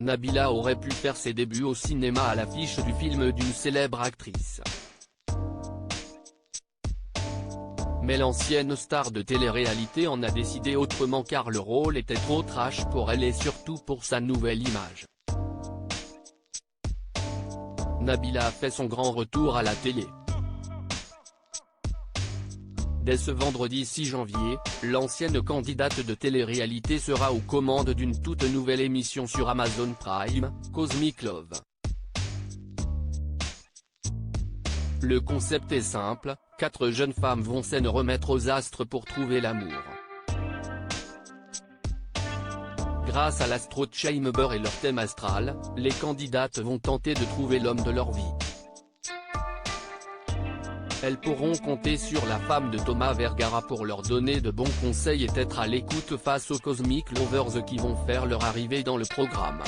Nabila aurait pu faire ses débuts au cinéma à l'affiche du film d'une célèbre actrice. Mais l'ancienne star de télé-réalité en a décidé autrement car le rôle était trop trash pour elle et surtout pour sa nouvelle image. Nabila a fait son grand retour à la télé. Dès ce vendredi 6 janvier, l'ancienne candidate de télé-réalité sera aux commandes d'une toute nouvelle émission sur Amazon Prime, Cosmic Love. Le concept est simple, 4 jeunes femmes vont s'en remettre aux astres pour trouver l'amour. Grâce à l'Astro Chamber et leur thème astral, les candidates vont tenter de trouver l'homme de leur vie. Elles pourront compter sur la femme de Thomas Vergara pour leur donner de bons conseils et être à l'écoute face aux Cosmic Lovers qui vont faire leur arrivée dans le programme.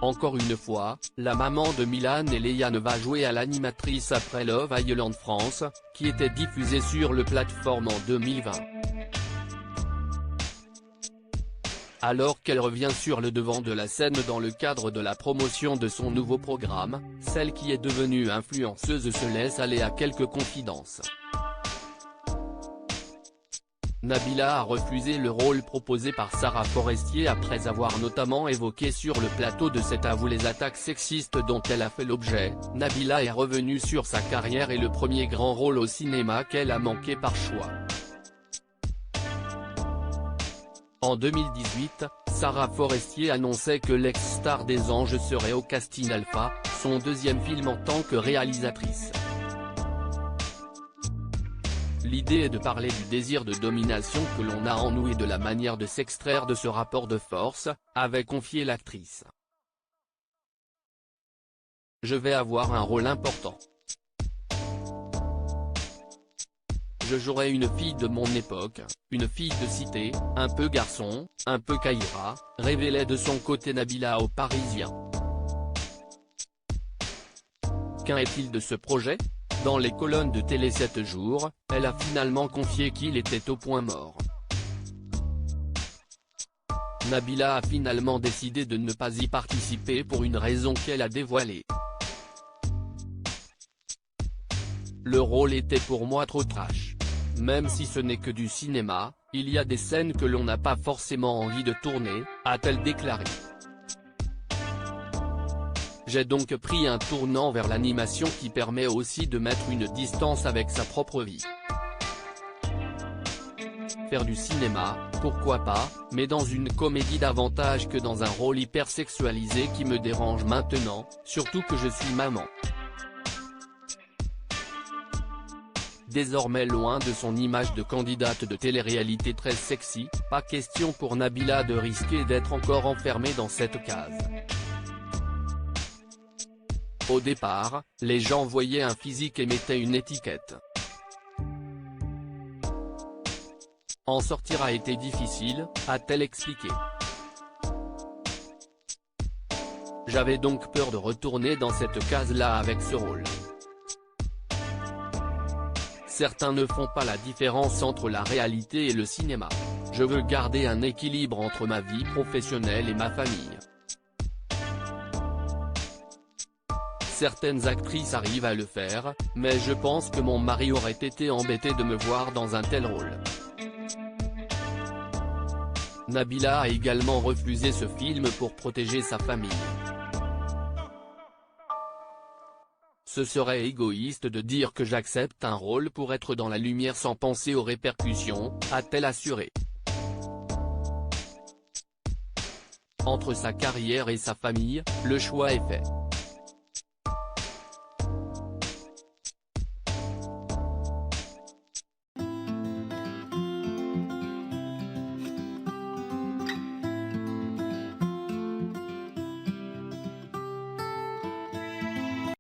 Encore une fois, la maman de Milan et Léane va jouer à l'animatrice après Love Island France, qui était diffusée sur le plateforme en 2020. Alors qu'elle revient sur le devant de la scène dans le cadre de la promotion de son nouveau programme, celle qui est devenue influenceuse se laisse aller à quelques confidences. Nabila a refusé le rôle proposé par Sarah Forestier après avoir notamment évoqué sur le plateau de cet avou les attaques sexistes dont elle a fait l'objet. Nabila est revenue sur sa carrière et le premier grand rôle au cinéma qu'elle a manqué par choix. En 2018, Sarah Forestier annonçait que l'ex-star des Anges serait au casting Alpha, son deuxième film en tant que réalisatrice. L'idée est de parler du désir de domination que l'on a en nous et de la manière de s'extraire de ce rapport de force, avait confié l'actrice. Je vais avoir un rôle important. Je jouerai une fille de mon époque, une fille de cité, un peu garçon, un peu caïra, révélait de son côté Nabila aux Parisiens. Qu'en est-il de ce projet ? Dans les colonnes de Télé 7 jours, elle a finalement confié qu'il était au point mort. Nabila a finalement décidé de ne pas y participer pour une raison qu'elle a dévoilée. Le rôle était pour moi trop trash. Même si ce n'est que du cinéma, il y a des scènes que l'on n'a pas forcément envie de tourner, a-t-elle déclaré. J'ai donc pris un tournant vers l'animation qui permet aussi de mettre une distance avec sa propre vie. Faire du cinéma, pourquoi pas, mais dans une comédie davantage que dans un rôle hyper sexualisé qui me dérange maintenant, surtout que je suis maman. Désormais loin de son image de candidate de télé-réalité très sexy, pas question pour Nabila de risquer d'être encore enfermée dans cette case. Au départ, les gens voyaient un physique et mettaient une étiquette. En sortir a été difficile, a-t-elle expliqué. J'avais donc peur de retourner dans cette case-là avec ce rôle. Certains ne font pas la différence entre la réalité et le cinéma. Je veux garder un équilibre entre ma vie professionnelle et ma famille. Certaines actrices arrivent à le faire, mais je pense que mon mari aurait été embêté de me voir dans un tel rôle. Nabila a également refusé ce film pour protéger sa famille. Ce serait égoïste de dire que j'accepte un rôle pour être dans la lumière sans penser aux répercussions, a-t-elle assuré. Entre sa carrière et sa famille, le choix est fait.